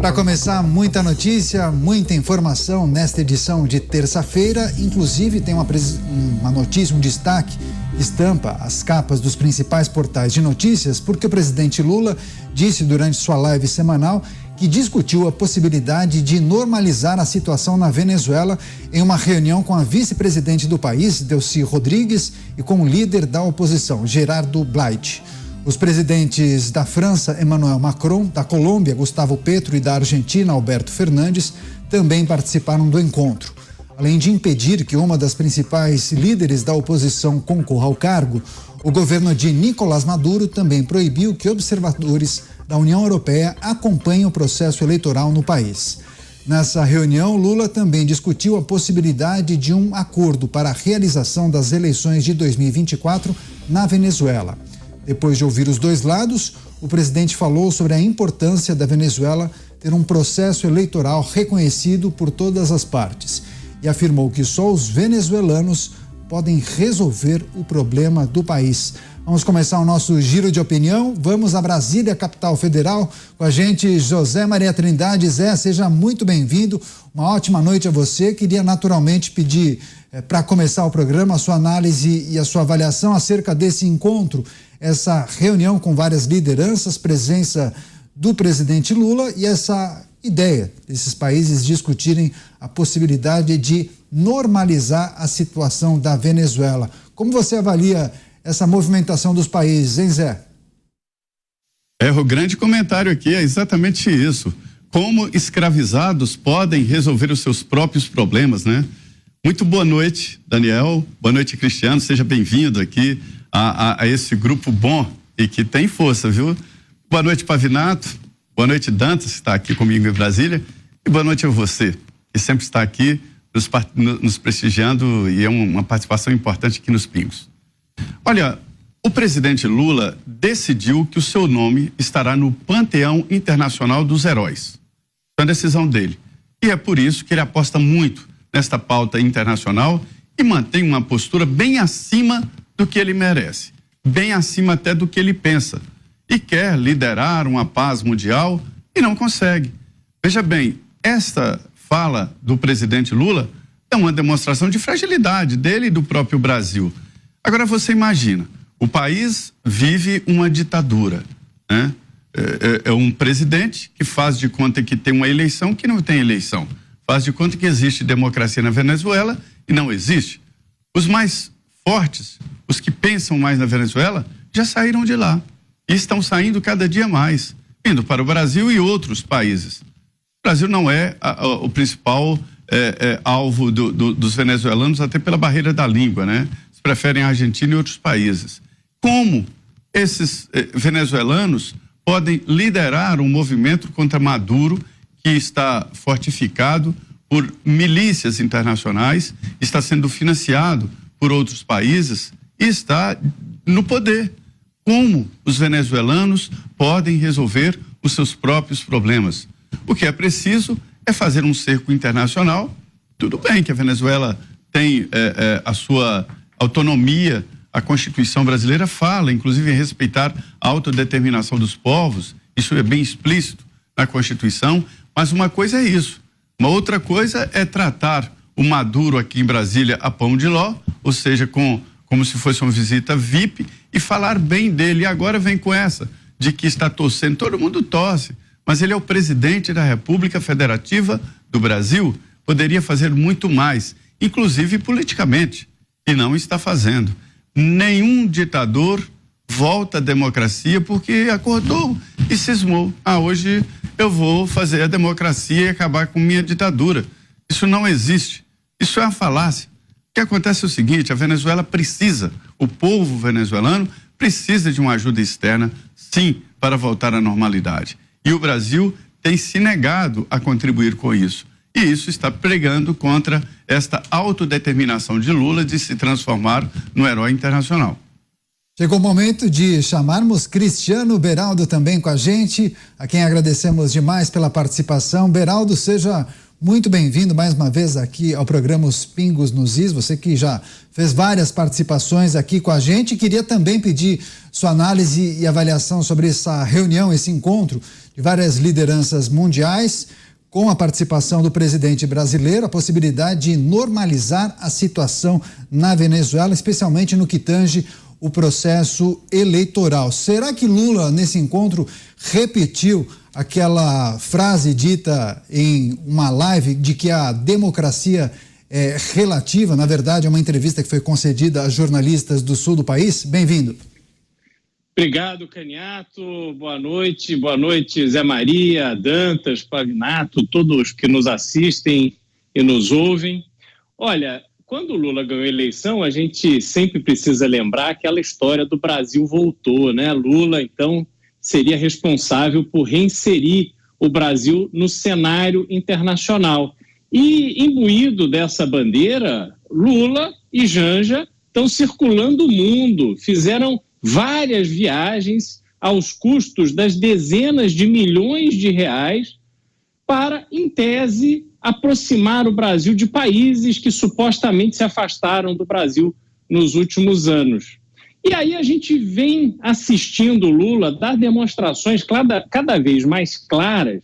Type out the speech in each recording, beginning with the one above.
Para começar, muita notícia, muita informação nesta edição de terça-feira. Inclusive tem uma notícia, um destaque, estampa as capas dos principais portais de notícias, porque o presidente Lula disse durante sua live semanal que discutiu a possibilidade de normalizar a situação na Venezuela em uma reunião com a vice-presidente do país, Delcy Rodrigues, e com o líder da oposição, Gerardo Blait. Os presidentes da França, Emmanuel Macron, da Colômbia, Gustavo Petro, e da Argentina, Alberto Fernandes, também participaram do encontro. Além de impedir que uma das principais líderes da oposição concorra ao cargo, o governo de Nicolás Maduro também proibiu que observadores da União Europeia acompanhem o processo eleitoral no país. Nessa reunião, Lula também discutiu a possibilidade de um acordo para a realização das eleições de 2024 na Venezuela. Depois de ouvir os dois lados, o presidente falou sobre a importância da Venezuela ter um processo eleitoral reconhecido por todas as partes e afirmou que só os venezuelanos podem resolver o problema do país. Vamos começar o nosso giro de opinião. Vamos a Brasília, capital federal. Com a gente, José Maria Trindade. Zé, seja muito bem-vindo. Uma ótima noite a você. Queria naturalmente pedir, para começar o programa, a sua análise e a sua avaliação acerca desse encontro, essa reunião com várias lideranças, presença do presidente Lula e essa ideia desses países discutirem a possibilidade de normalizar a situação da Venezuela. Como você avalia essa movimentação dos países, hein, Zé? O grande comentário aqui é exatamente isso. Como escravizados podem resolver os seus próprios problemas, né? Muito boa noite, Daniel. Boa noite, Cristiano. Seja bem-vindo aqui a esse grupo bom e que tem força, viu? Boa noite, Pavinato. Boa noite, Dantas, que está aqui comigo em Brasília. E boa noite a você, que sempre está aqui nos prestigiando e é uma participação importante aqui nos Pingos. Olha, o presidente Lula decidiu que o seu nome estará no Panteão Internacional dos Heróis. É uma decisão dele. E é por isso que ele aposta muito nesta pauta internacional e mantém uma postura bem acima do que ele merece, bem acima até do que ele pensa. E quer liderar uma paz mundial e não consegue. Veja bem, esta fala do presidente Lula é uma demonstração de fragilidade dele e do próprio Brasil. Agora você imagina, o país vive uma ditadura, né? É um presidente que faz de conta que tem uma eleição que não tem eleição, faz de conta que existe democracia na Venezuela e não existe. Os mais fortes, os que pensam mais na Venezuela, já saíram de lá e estão saindo cada dia mais, indo para o Brasil e outros países. O Brasil não é o principal alvo dos venezuelanos, até pela barreira da língua, né? Eles preferem a Argentina e outros países. Como esses venezuelanos podem liderar um movimento contra Maduro, que está fortificado por milícias internacionais, está sendo financiado por outros países e está no poder? Como os venezuelanos podem resolver os seus próprios problemas? O que é preciso é fazer um cerco internacional. Tudo bem que a Venezuela tem a sua autonomia, a Constituição brasileira fala, inclusive, em respeitar a autodeterminação dos povos, isso é bem explícito na Constituição, mas uma coisa é isso, uma outra coisa é tratar o Maduro aqui em Brasília a pão de ló, ou seja, como se fosse uma visita VIP, e falar bem dele. E agora vem com essa de que está torcendo, todo mundo torce, mas ele é o presidente da República Federativa do Brasil, poderia fazer muito mais, inclusive politicamente, e não está fazendo. Nenhum ditador volta à democracia porque acordou e cismou. Hoje eu vou fazer a democracia e acabar com minha ditadura. Isso não existe. Isso é uma falácia. O que acontece é o seguinte, a Venezuela precisa, o povo venezuelano precisa de uma ajuda externa, sim, para voltar à normalidade. E o Brasil tem se negado a contribuir com isso. E isso está pregando contra esta autodeterminação de Lula de se transformar no herói internacional. Chegou o momento de chamarmos Cristiano Beraldo também com a gente, a quem agradecemos demais pela participação. Beraldo, seja muito bem-vindo mais uma vez aqui ao programa Os Pingos nos Is, você que já fez várias participações aqui com a gente. Queria também pedir sua análise e avaliação sobre essa reunião, esse encontro de várias lideranças mundiais, com a participação do presidente brasileiro, a possibilidade de normalizar a situação na Venezuela, especialmente no que tange o processo eleitoral. Será que Lula, nesse encontro, repetiu aquela frase dita em uma live de que a democracia é relativa? Na verdade, é uma entrevista que foi concedida a jornalistas do sul do país. Bem-vindo. Obrigado, Caniato. Boa noite, Zé Maria, Dantas, Pavinato, todos que nos assistem e nos ouvem. Olha, quando o Lula ganhou a eleição, a gente sempre precisa lembrar aquela história do Brasil voltou, né? Lula, então, seria responsável por reinserir o Brasil no cenário internacional. E, imbuído dessa bandeira, Lula e Janja estão circulando o mundo, fizeram várias viagens aos custos das dezenas de milhões de reais para, em tese, aproximar o Brasil de países que supostamente se afastaram do Brasil nos últimos anos. E aí a gente vem assistindo Lula dar demonstrações cada vez mais claras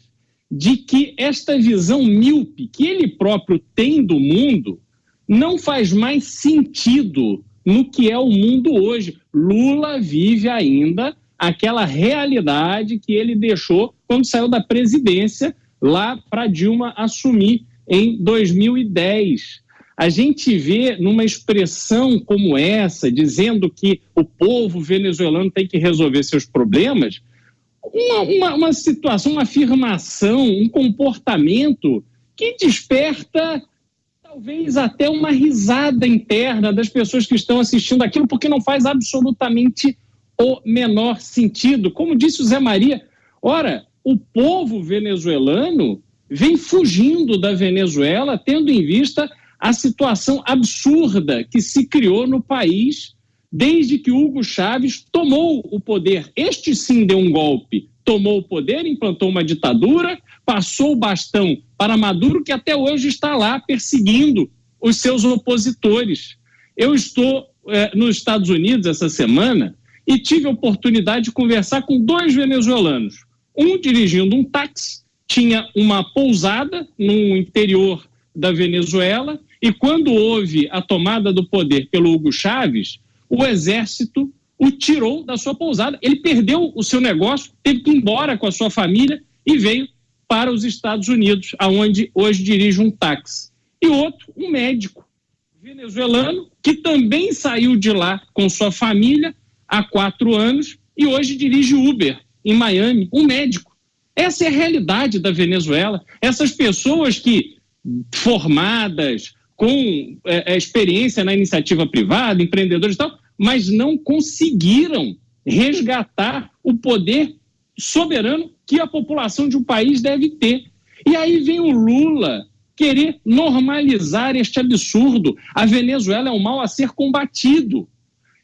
de que esta visão míope que ele próprio tem do mundo não faz mais sentido no que é o mundo hoje. Lula vive ainda aquela realidade que ele deixou quando saiu da presidência lá para Dilma assumir em 2010. A gente vê numa expressão como essa, dizendo que o povo venezuelano tem que resolver seus problemas, uma situação, uma afirmação, um comportamento que desperta talvez até uma risada interna das pessoas que estão assistindo aquilo, porque não faz absolutamente o menor sentido. Como disse o Zé Maria, ora, o povo venezuelano vem fugindo da Venezuela, tendo em vista a situação absurda que se criou no país desde que Hugo Chávez tomou o poder. Este sim deu um golpe, tomou o poder, implantou uma ditadura, passou o bastão para Maduro, que até hoje está lá perseguindo os seus opositores. Eu estou nos Estados Unidos essa semana e tive a oportunidade de conversar com 2 venezuelanos. Um dirigindo um táxi, tinha uma pousada no interior da Venezuela e quando houve a tomada do poder pelo Hugo Chávez, o exército o tirou da sua pousada. Ele perdeu o seu negócio, teve que ir embora com a sua família e veio para os Estados Unidos, aonde hoje dirige um táxi. E outro, um médico venezuelano, que também saiu de lá com sua família há 4 anos e hoje dirige Uber em Miami, um médico. Essa é a realidade da Venezuela. Essas pessoas que, formadas, com experiência na iniciativa privada, empreendedores e tal, mas não conseguiram resgatar o poder soberano que a população de um país deve ter. E aí vem o Lula querer normalizar este absurdo. A Venezuela é um mal a ser combatido.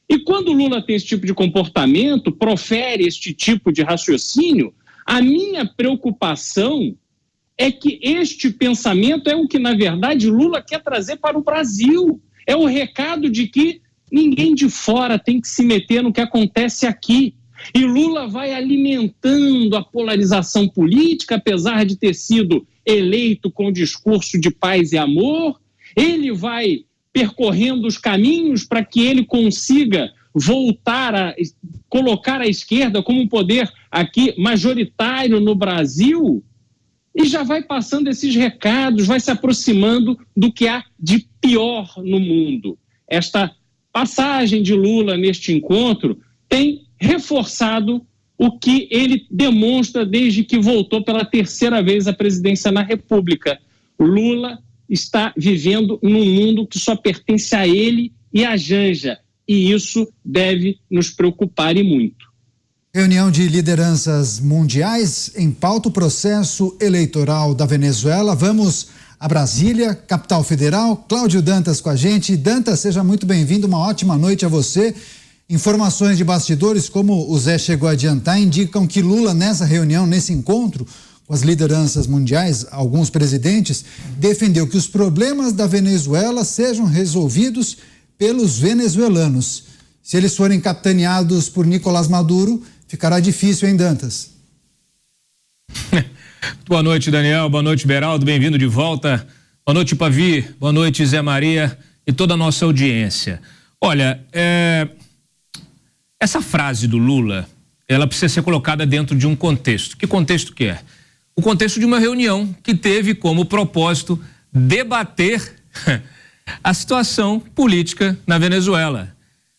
E quando o Lula tem esse tipo de comportamento, profere este tipo de raciocínio, a minha preocupação é que este pensamento é o que, na verdade, Lula quer trazer para o Brasil. É o recado de que ninguém de fora tem que se meter no que acontece aqui. E Lula vai alimentando a polarização política, apesar de ter sido eleito com discurso de paz e amor. Ele vai percorrendo os caminhos para que ele consiga voltar a colocar a esquerda como um poder aqui majoritário no Brasil. E já vai passando esses recados, vai se aproximando do que há de pior no mundo. Esta passagem de Lula neste encontro tem reforçado o que ele demonstra desde que voltou pela 3ª vez à presidência na República. Lula está vivendo num mundo que só pertence a ele e a Janja, e isso deve nos preocupar e muito. Reunião de lideranças mundiais em pauta o processo eleitoral da Venezuela. Vamos a Brasília, capital federal. Cláudio Dantas com a gente. Dantas, seja muito bem-vindo, uma ótima noite a você. Informações de bastidores, como o Zé chegou a adiantar, indicam que Lula, nessa reunião, nesse encontro com as lideranças mundiais, alguns presidentes, defendeu que os problemas da Venezuela sejam resolvidos pelos venezuelanos. Se eles forem capitaneados por Nicolás Maduro, ficará difícil, hein, Dantas? Boa noite, Daniel. Boa noite, Beraldo. Bem-vindo de volta. Boa noite, Pavi. Boa noite, Zé Maria e toda a nossa audiência. Olha, essa frase do Lula, ela precisa ser colocada dentro de um contexto. Que contexto que é? O contexto de uma reunião que teve como propósito debater a situação política na Venezuela.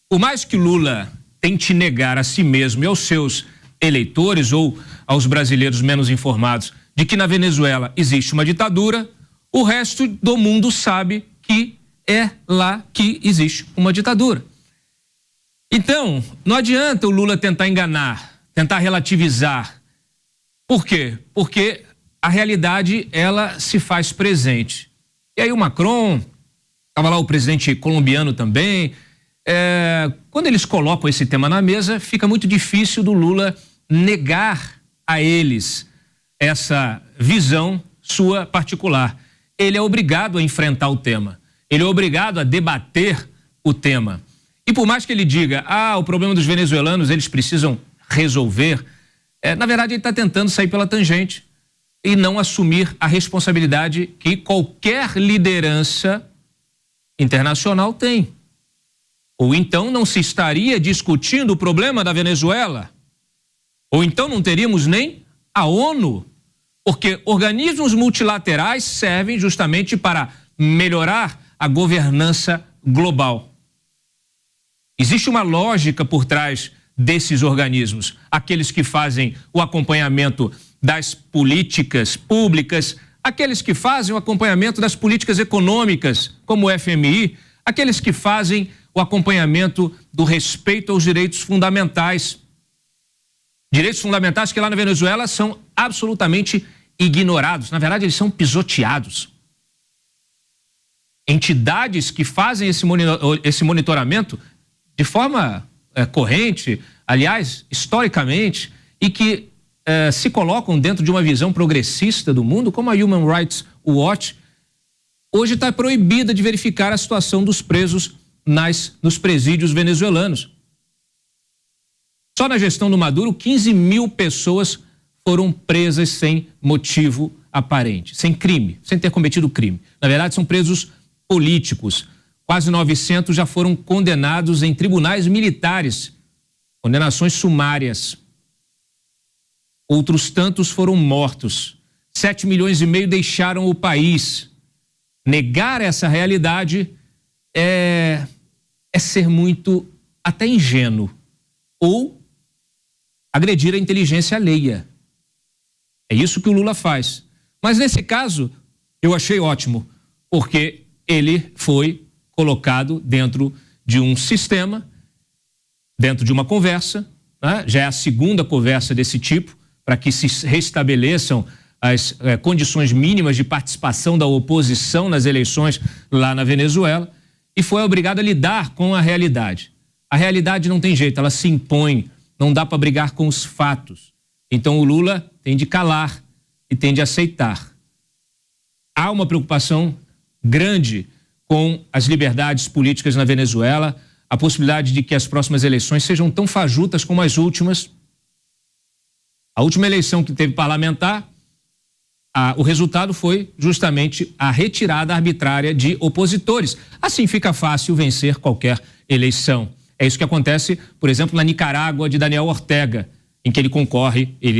Por mais que Lula tente negar a si mesmo e aos seus eleitores ou aos brasileiros menos informados de que na Venezuela existe uma ditadura, o resto do mundo sabe que é lá que existe uma ditadura. Então, não adianta o Lula tentar enganar, tentar relativizar. Por quê? Porque a realidade, ela se faz presente. E aí o Macron, estava lá o presidente colombiano também, quando eles colocam esse tema na mesa, fica muito difícil do Lula negar a eles essa visão sua particular. Ele é obrigado a enfrentar o tema, ele é obrigado a debater o tema. E por mais que ele diga, o problema dos venezuelanos eles precisam resolver, na verdade ele está tentando sair pela tangente e não assumir a responsabilidade que qualquer liderança internacional tem. Ou então não se estaria discutindo o problema da Venezuela. Ou então não teríamos nem a ONU, porque organismos multilaterais servem justamente para melhorar a governança global. Existe uma lógica por trás desses organismos, aqueles que fazem o acompanhamento das políticas públicas, aqueles que fazem o acompanhamento das políticas econômicas, como o FMI, aqueles que fazem o acompanhamento do respeito aos direitos fundamentais. Direitos fundamentais que lá na Venezuela são absolutamente ignorados. Na verdade, eles são pisoteados. Entidades que fazem esse monitoramento de forma corrente, aliás, historicamente, e que se colocam dentro de uma visão progressista do mundo, como a Human Rights Watch, hoje está proibida de verificar a situação dos presos nos presídios venezuelanos. Só na gestão do Maduro, 15 mil pessoas foram presas sem motivo aparente, sem crime, sem ter cometido crime. Na verdade, são presos políticos. Quase 900 já foram condenados em tribunais militares, condenações sumárias. Outros tantos foram mortos. 7,5 milhões deixaram o país. Negar essa realidade é ser muito até ingênuo ou agredir a inteligência alheia. É isso que o Lula faz. Mas nesse caso, eu achei ótimo, porque ele foi colocado dentro de um sistema, dentro de uma conversa, né? Já é a segunda conversa desse tipo, para que se restabeleçam as condições mínimas de participação da oposição nas eleições lá na Venezuela, e foi obrigado a lidar com a realidade. A realidade não tem jeito, ela se impõe, não dá para brigar com os fatos. Então o Lula tem de calar e tem de aceitar. Há uma preocupação grande com as liberdades políticas na Venezuela, a possibilidade de que as próximas eleições sejam tão fajutas como as últimas. A última eleição que teve parlamentar, o resultado foi justamente a retirada arbitrária de opositores. Assim fica fácil vencer qualquer eleição. É isso que acontece, por exemplo, na Nicarágua de Daniel Ortega, em que ele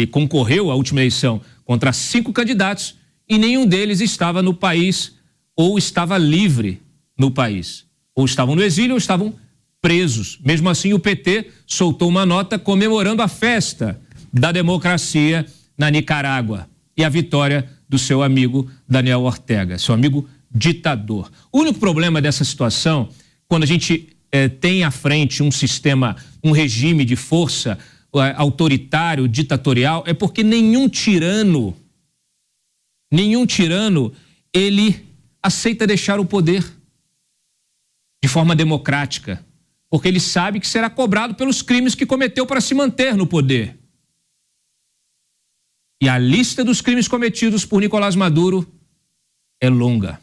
concorreu à última eleição contra 5 candidatos e nenhum deles estava no país ou estava livre no país. Ou estavam no exílio ou estavam presos. Mesmo assim, o PT soltou uma nota comemorando a festa da democracia na Nicarágua e a vitória do seu amigo Daniel Ortega, seu amigo ditador. O único problema dessa situação, quando a gente tem à frente um sistema, um regime de força autoritário, ditatorial, é porque nenhum tirano, ele aceita deixar o poder de forma democrática, porque ele sabe que será cobrado pelos crimes que cometeu para se manter no poder. E a lista dos crimes cometidos por Nicolás Maduro é longa.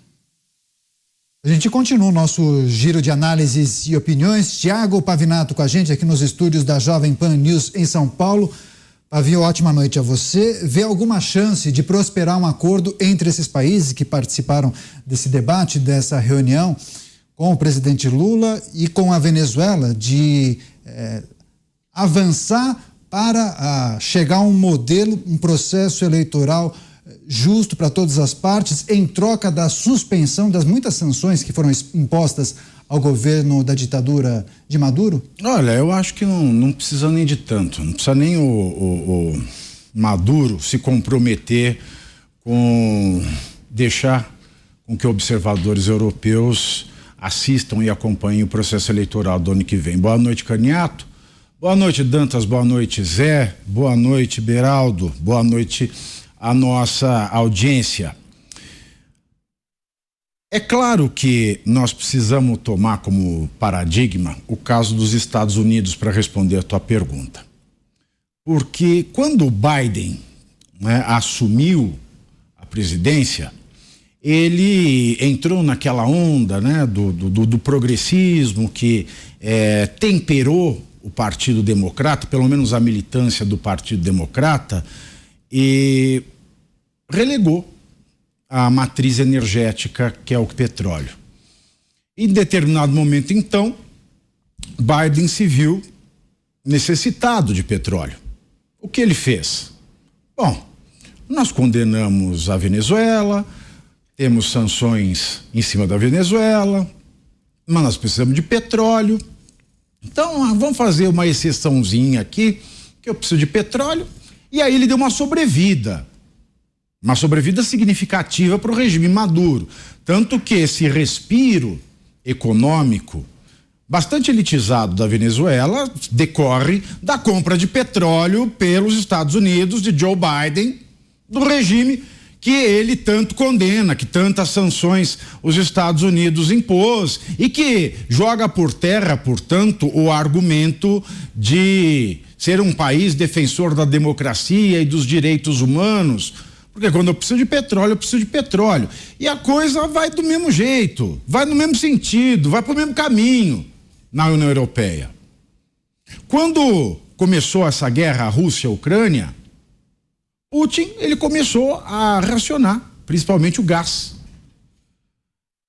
A gente continua o nosso giro de análises e opiniões. Tiago Pavinato com a gente aqui nos estúdios da Jovem Pan News em São Paulo. Pavio, ótima noite a você. Vê alguma chance de prosperar um acordo entre esses países que participaram desse debate, dessa reunião, com o presidente Lula e com a Venezuela, de avançar para chegar a um modelo, um processo eleitoral justo para todas as partes, em troca da suspensão das muitas sanções que foram impostas ao governo da ditadura de Maduro? Olha, eu acho que não precisa nem de tanto, não precisa nem o Maduro se comprometer com deixar com que observadores europeus assistam e acompanhem o processo eleitoral do ano que vem. Boa noite, Caniato. Boa noite, Dantas. Boa noite, Zé. Boa noite, Beraldo. Boa noite a nossa audiência. É claro que nós precisamos tomar como paradigma o caso dos Estados Unidos para responder a tua pergunta. Porque quando o Biden, né, assumiu a presidência, ele entrou naquela onda, né, do progressismo que temperou o Partido Democrata, pelo menos a militância do Partido Democrata, e relegou a matriz energética, que é o petróleo. Em determinado momento, então, Biden se viu necessitado de petróleo. O que ele fez? Bom, nós condenamos a Venezuela, temos sanções em cima da Venezuela, mas nós precisamos de petróleo. Então, vamos fazer uma exceçãozinha aqui, que eu preciso de petróleo. E aí ele deu uma sobrevida significativa para o regime Maduro. Tanto que esse respiro econômico bastante elitizado da Venezuela decorre da compra de petróleo pelos Estados Unidos, de Joe Biden, do regime que ele tanto condena, que tantas sanções os Estados Unidos impôs e que joga por terra, portanto, o argumento de ser um país defensor da democracia e dos direitos humanos. Porque quando eu preciso de petróleo, eu preciso de petróleo. E a coisa vai do mesmo jeito, vai no mesmo sentido, vai pro mesmo caminho na União Europeia. Quando começou essa guerra Rússia-Ucrânia, Putin, ele começou a racionar, principalmente o gás.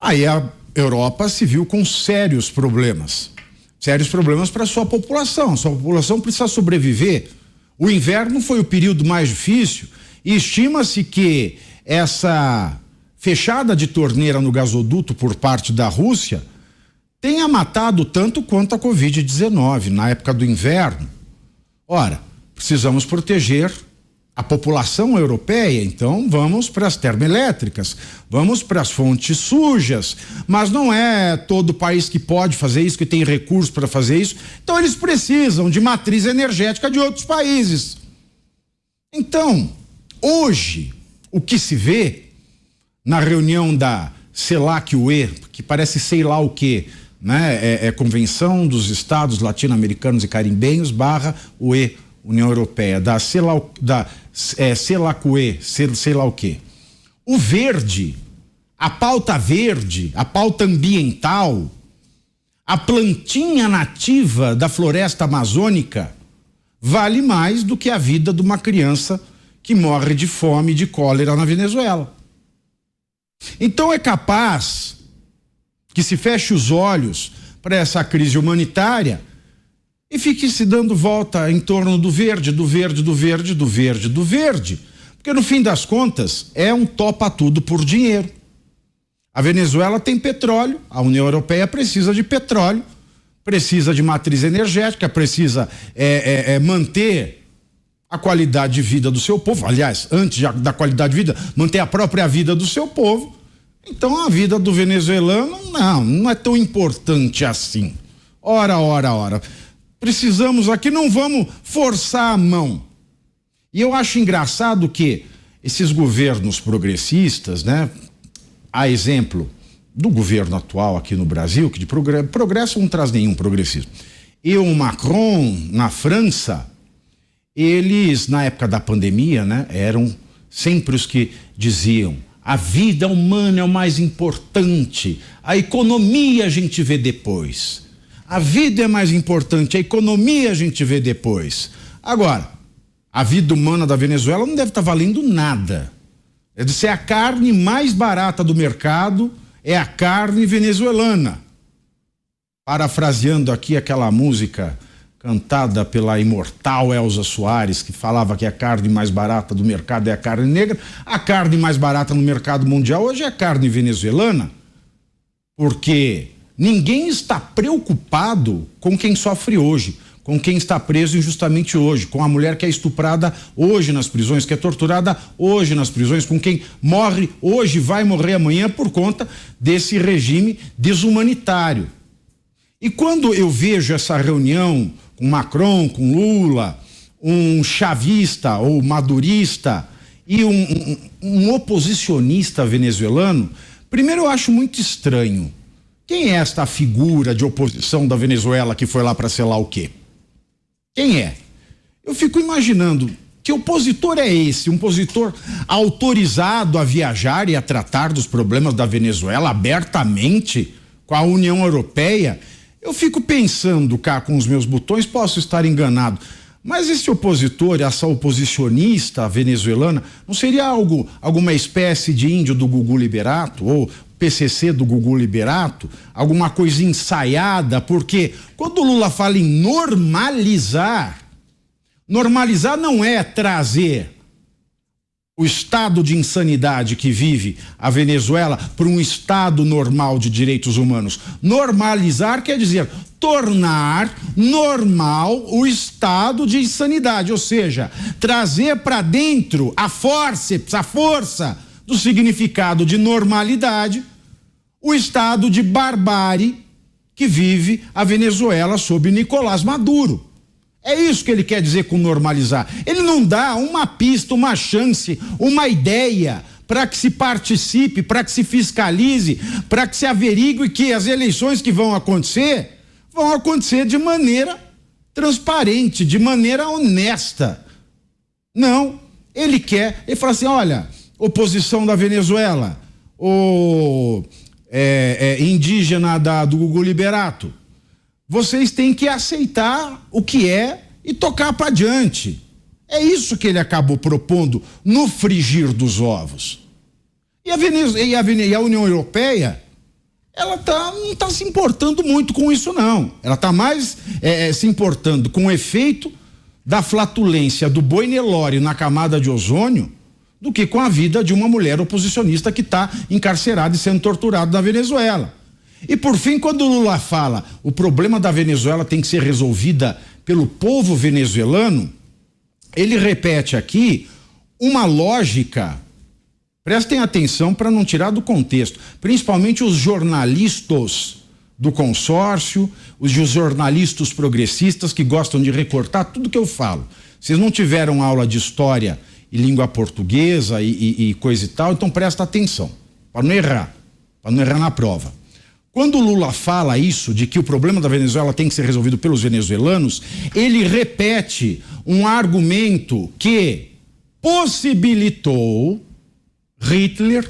Aí a Europa se viu com sérios problemas para sua população. Sua população precisa sobreviver. O inverno foi o período mais difícil e estima-se que essa fechada de torneira no gasoduto por parte da Rússia tenha matado tanto quanto a Covid-19 na época do inverno. Ora, precisamos proteger a população europeia, então vamos para as termoelétricas, vamos para as fontes sujas, mas não é todo país que pode fazer isso, que tem recursos para fazer isso, então eles precisam de matriz energética de outros países. Então, hoje, o que se vê na reunião da CELAC-UE, que parece sei lá o quê, né? Convenção dos Estados Latino-Americanos e Caribenhos / UE, União Europeia, CELAC-UE, sei lá o quê. O verde, a pauta verde, a pauta ambiental, a plantinha nativa da floresta amazônica vale mais do que a vida de uma criança que morre de fome e de cólera na Venezuela. Então é capaz que se feche os olhos para essa crise humanitária e fique se dando volta em torno do verde, do verde, do verde, do verde, do verde. Porque no fim das contas é um topa tudo por dinheiro. A Venezuela tem petróleo, a União Europeia precisa de petróleo, precisa de matriz energética, precisa manter a qualidade de vida do seu povo, aliás, antes da qualidade de vida, manter a própria vida do seu povo. Então a vida do venezuelano não é tão importante assim. Ora. Precisamos aqui, não vamos forçar a mão. E eu acho engraçado que esses governos progressistas, né, a exemplo do governo atual aqui no Brasil, que de progresso não traz nenhum progressismo, e o Macron na França, eles, na época da pandemia, né, eram sempre os que diziam: a vida humana é o mais importante, a economia a gente vê depois. A vida é mais importante, a economia a gente vê depois. Agora, a vida humana da Venezuela não deve estar valendo nada. Deve ser a carne mais barata do mercado, é a carne venezuelana. Parafraseando aqui aquela música cantada pela imortal Elza Soares, que falava que a carne mais barata do mercado é a carne negra. A carne mais barata no mercado mundial hoje é a carne venezuelana, porque ninguém está preocupado com quem sofre hoje, com quem está preso injustamente hoje, com a mulher que é estuprada hoje nas prisões, que é torturada hoje nas prisões, com quem morre hoje, vai morrer amanhã por conta desse regime desumanitário. E quando eu vejo essa reunião com Macron, com Lula, um chavista ou madurista e um oposicionista venezuelano, primeiro eu acho muito estranho. Quem é esta figura de oposição da Venezuela que foi lá para sei lá o quê? Quem é? Eu fico imaginando que opositor é esse, um opositor autorizado a viajar e a tratar dos problemas da Venezuela abertamente com a União Europeia. Eu fico pensando cá com os meus botões, posso estar enganado, mas esse opositor, essa oposicionista venezuelana, não seria alguma espécie de índio do Gugu Liberato ou PCC do Gugu Liberato, alguma coisa ensaiada? Porque quando o Lula fala em normalizar não é trazer o estado de insanidade que vive a Venezuela para um estado normal de direitos humanos. Normalizar quer dizer tornar normal o estado de insanidade, ou seja, trazer para dentro a força do significado de normalidade, o estado de barbárie que vive a Venezuela sob Nicolás Maduro. É isso que ele quer dizer com normalizar. Ele não dá uma pista, uma chance, uma ideia para que se participe, para que se fiscalize, para que se averigue que as eleições que vão acontecer de maneira transparente, de maneira honesta. Não, ele fala assim, olha, oposição da Venezuela, indígena do Gugu Liberato, vocês têm que aceitar o que é e tocar para adiante. É isso que ele acabou propondo no frigir dos ovos. E a União Europeia, ela não está se importando muito com isso, não. Ela está mais se importando com o efeito da flatulência do boi Nelore na camada de ozônio do que com a vida de uma mulher oposicionista que está encarcerada e sendo torturada na Venezuela. E por fim, quando o Lula fala o problema da Venezuela tem que ser resolvida pelo povo venezuelano, ele repete aqui uma lógica, prestem atenção para não tirar do contexto, principalmente os jornalistas do consórcio, os jornalistas progressistas que gostam de recortar tudo que eu falo. Vocês não tiveram aula de história e língua portuguesa e coisa e tal, então presta atenção, para não errar na prova. Quando o Lula fala isso, de que o problema da Venezuela tem que ser resolvido pelos venezuelanos, ele repete um argumento que possibilitou Hitler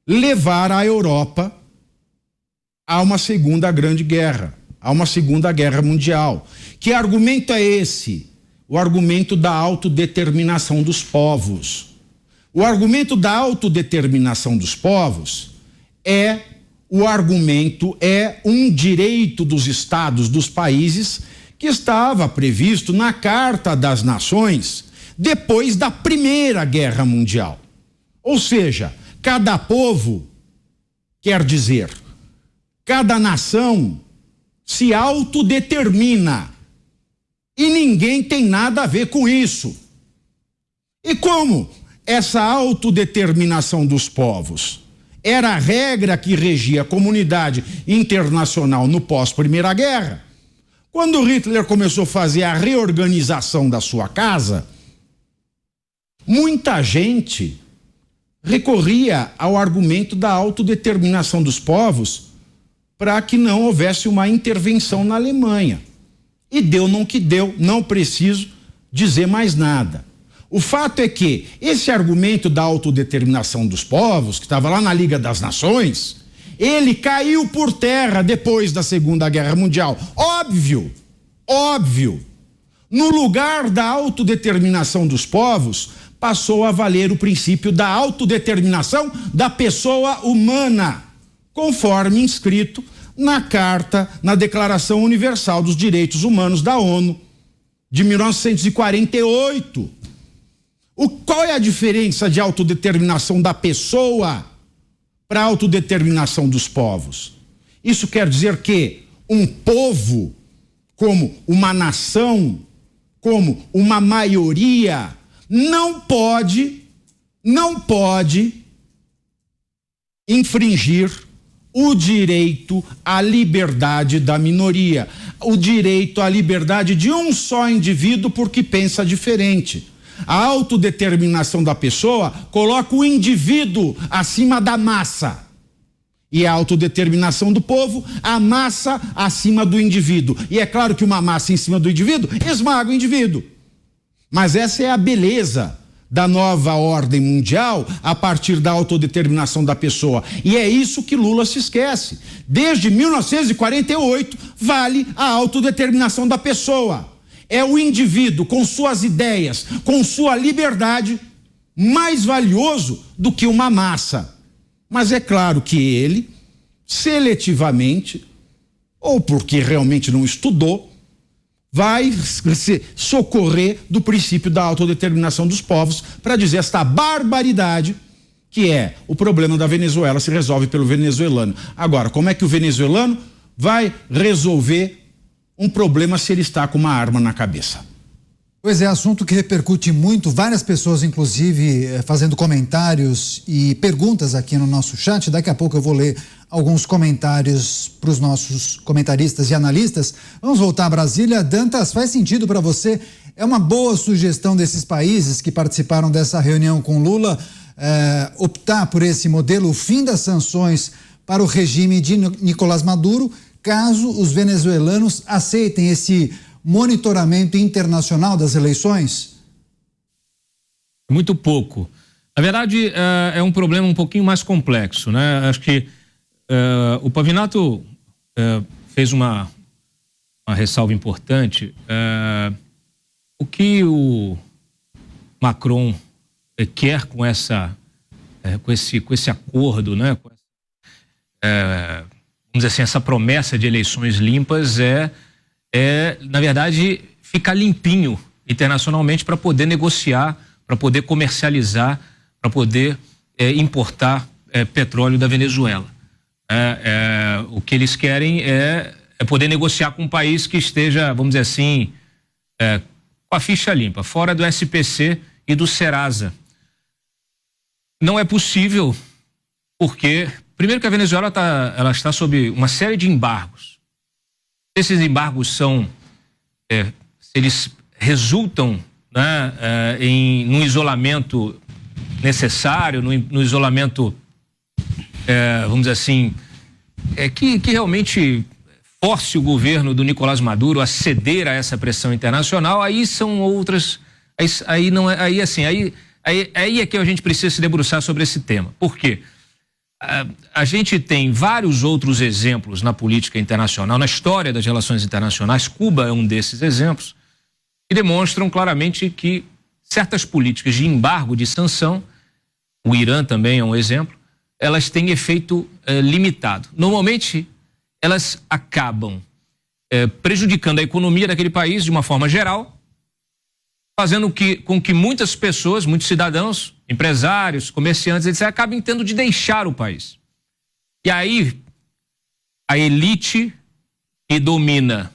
levar a Europa a uma segunda grande guerra, a uma segunda guerra mundial. Que argumento é esse? O argumento da autodeterminação dos povos. O argumento da autodeterminação dos povos o argumento é um direito dos estados, dos países, que estava previsto na Carta das Nações depois da Primeira Guerra Mundial. Ou seja, cada povo, quer dizer, cada nação se autodetermina e ninguém tem nada a ver com isso. E como essa autodeterminação dos povos era a regra que regia a comunidade internacional no pós-Primeira Guerra, quando Hitler começou a fazer a reorganização da sua casa, muita gente recorria ao argumento da autodeterminação dos povos para que não houvesse uma intervenção na Alemanha. E deu no que deu, não preciso dizer mais nada. O fato é que esse argumento da autodeterminação dos povos, que estava lá na Liga das Nações, ele caiu por terra depois da Segunda Guerra Mundial. Óbvio. No lugar da autodeterminação dos povos, passou a valer o princípio da autodeterminação da pessoa humana, conforme inscrito na Declaração Universal dos Direitos Humanos da ONU, de 1948. Qual é a diferença de autodeterminação da pessoa para autodeterminação dos povos? Isso quer dizer que um povo, como uma nação, como uma maioria, não pode infringir o direito à liberdade da minoria, o direito à liberdade de um só indivíduo porque pensa diferente. A autodeterminação da pessoa coloca o indivíduo acima da massa. E a autodeterminação do povo, a massa acima do indivíduo. E é claro que uma massa em cima do indivíduo esmaga o indivíduo. Mas essa é a beleza da nova ordem mundial a partir da autodeterminação da pessoa. E é isso que Lula se esquece. Desde 1948 vale a autodeterminação da pessoa. É o indivíduo com suas ideias, com sua liberdade, mais valioso do que uma massa. Mas é claro que ele, seletivamente, ou porque realmente não estudou, vai se socorrer do princípio da autodeterminação dos povos para dizer esta barbaridade que é o problema da Venezuela se resolve pelo venezuelano. Agora, como é que o venezuelano vai resolver um problema se ele está com uma arma na cabeça? Pois é, assunto que repercute muito, várias pessoas inclusive fazendo comentários e perguntas aqui no nosso chat. Daqui a pouco eu vou ler alguns comentários para os nossos comentaristas e analistas. Vamos voltar a Brasília. Dantas, faz sentido para você? É uma boa sugestão desses países que participaram dessa reunião com Lula optar por esse modelo, o fim das sanções para o regime de Nicolás Maduro, caso os venezuelanos aceitem esse monitoramento internacional das eleições? Muito pouco. Na verdade, é um problema um pouquinho mais complexo, né? Acho que o Pavinato fez uma ressalva importante. O que o Macron quer com esse acordo, né? Vamos dizer assim, essa promessa de eleições limpas na verdade, ficar limpinho internacionalmente para poder negociar, para poder comercializar, para poder importar petróleo da Venezuela. O que eles querem é poder negociar com um país que esteja, vamos dizer assim, com a ficha limpa, fora do SPC e do Serasa. Não é possível, porque, primeiro que a Venezuela ela está sob uma série de embargos. Esses embargos são, se eles resultam, né, num isolamento necessário, no isolamento, vamos dizer assim, que realmente force o governo do Nicolás Maduro a ceder a essa pressão internacional, aí são outras, aí é que a gente precisa se debruçar sobre esse tema. Por quê? A gente tem vários outros exemplos na política internacional, na história das relações internacionais. Cuba é um desses exemplos, que demonstram claramente que certas políticas de embargo, de sanção, o Irã também é um exemplo, elas têm efeito limitado. Normalmente, elas acabam prejudicando a economia daquele país de uma forma geral, fazendo com que muitas pessoas, muitos cidadãos, empresários, comerciantes, etc., acabem tendo de deixar o país. E aí, a elite que domina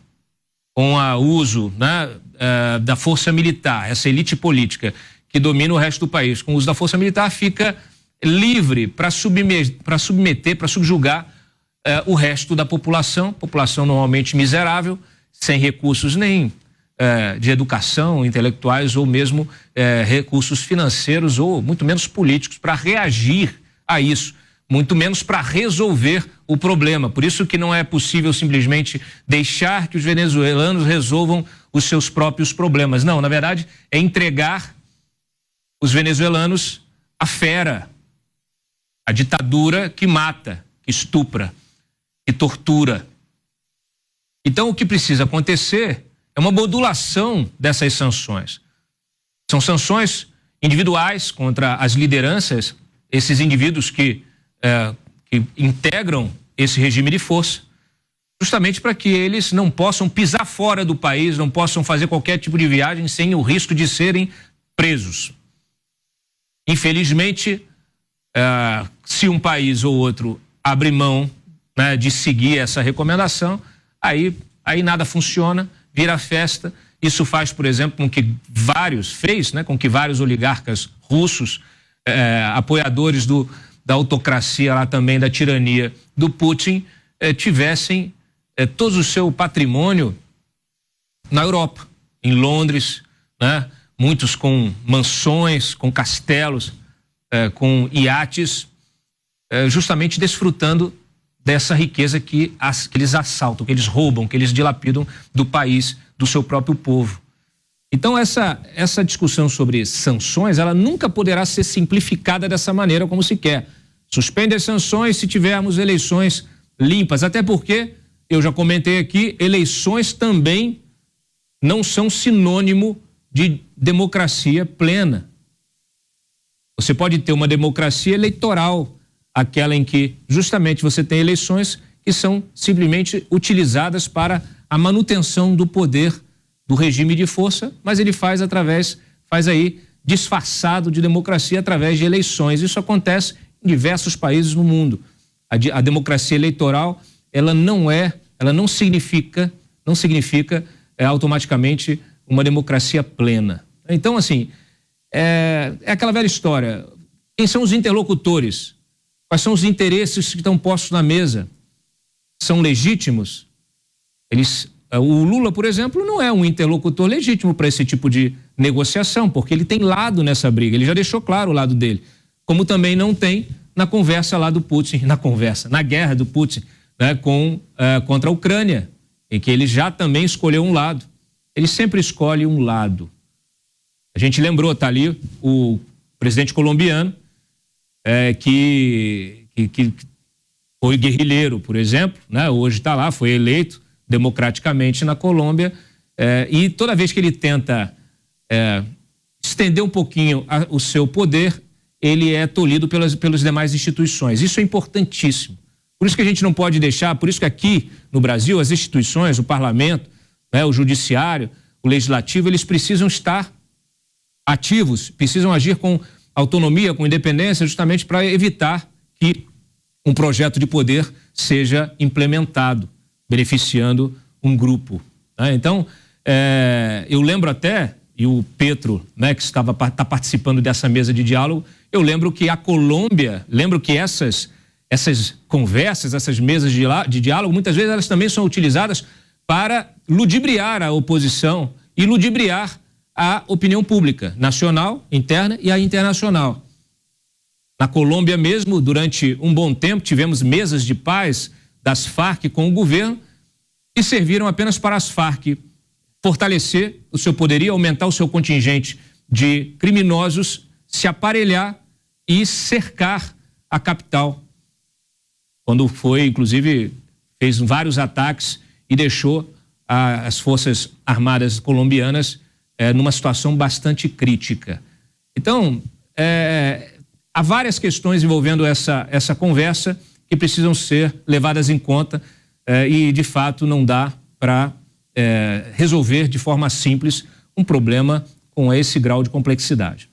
com o uso, né, da força militar, essa elite política que domina o resto do país com o uso da força militar, fica livre para submeter, para subjugar o resto da população normalmente miserável, sem recursos nem de educação, intelectuais ou mesmo recursos financeiros ou muito menos políticos para reagir a isso, muito menos para resolver o problema. Por isso que não é possível simplesmente deixar que os venezuelanos resolvam os seus próprios problemas. Não, na verdade, é entregar os venezuelanos à fera, à ditadura que mata, que estupra, que tortura. Então, o que precisa acontecer é uma modulação dessas sanções. São sanções individuais contra as lideranças, esses indivíduos que integram esse regime de força, justamente para que eles não possam pisar fora do país, não possam fazer qualquer tipo de viagem sem o risco de serem presos. Infelizmente, se um país ou outro abre mão, né, de seguir essa recomendação, aí nada funciona, vira festa. Isso faz, por exemplo, com que vários oligarcas russos, apoiadores da autocracia lá também, da tirania do Putin, tivessem todo o seu patrimônio na Europa, em Londres, né? Muitos com mansões, com castelos, com iates, justamente desfrutando dessa riqueza que eles assaltam, que eles roubam, que eles dilapidam do país, do seu próprio povo. Então essa discussão sobre sanções, ela nunca poderá ser simplificada dessa maneira como se quer. Suspende as sanções se tivermos eleições limpas, até porque, eu já comentei aqui, eleições também não são sinônimo de democracia plena. Você pode ter uma democracia eleitoral, aquela em que justamente você tem eleições que são simplesmente utilizadas para a manutenção do poder do regime de força, mas ele faz aí disfarçado de democracia através de eleições. Isso acontece em diversos países no mundo. A democracia eleitoral, ela não significa automaticamente uma democracia plena. Então, assim, é aquela velha história. Quem são os interlocutores? Quais são os interesses que estão postos na mesa? São legítimos? O Lula, por exemplo, não é um interlocutor legítimo para esse tipo de negociação, porque ele tem lado nessa briga, ele já deixou claro o lado dele. Como também não tem na conversa lá do Putin, na guerra do Putin, né, contra a Ucrânia, em que ele já também escolheu um lado. Ele sempre escolhe um lado. A gente lembrou, tá ali, o presidente colombiano, que foi guerrilheiro, por exemplo, né? Hoje está lá, foi eleito democraticamente na Colômbia, e toda vez que ele tenta estender um pouquinho o seu poder, ele é tolhido pelas demais instituições. Isso é importantíssimo. Por isso que a gente não pode deixar, por isso que aqui no Brasil as instituições, o parlamento, né, o judiciário, o legislativo, eles precisam estar ativos, precisam agir com autonomia, com independência, justamente para evitar que um projeto de poder seja implementado, beneficiando um grupo, né? Então, eu lembro até, e o Petro, né, que está participando dessa mesa de diálogo, eu lembro que a Colômbia, essas conversas, essas mesas de diálogo, muitas vezes elas também são utilizadas para ludibriar a oposição e ludibriar a opinião pública, nacional, interna e a internacional. Na Colômbia mesmo, durante um bom tempo, tivemos mesas de paz das Farc com o governo que serviram apenas para as Farc fortalecer o seu poderio, aumentar o seu contingente de criminosos, se aparelhar e cercar a capital. Quando foi, inclusive, fez vários ataques e deixou as Forças Armadas colombianas numa situação bastante crítica. Então, há várias questões envolvendo essa conversa que precisam ser levadas em conta e, de fato, não dá para resolver de forma simples um problema com esse grau de complexidade.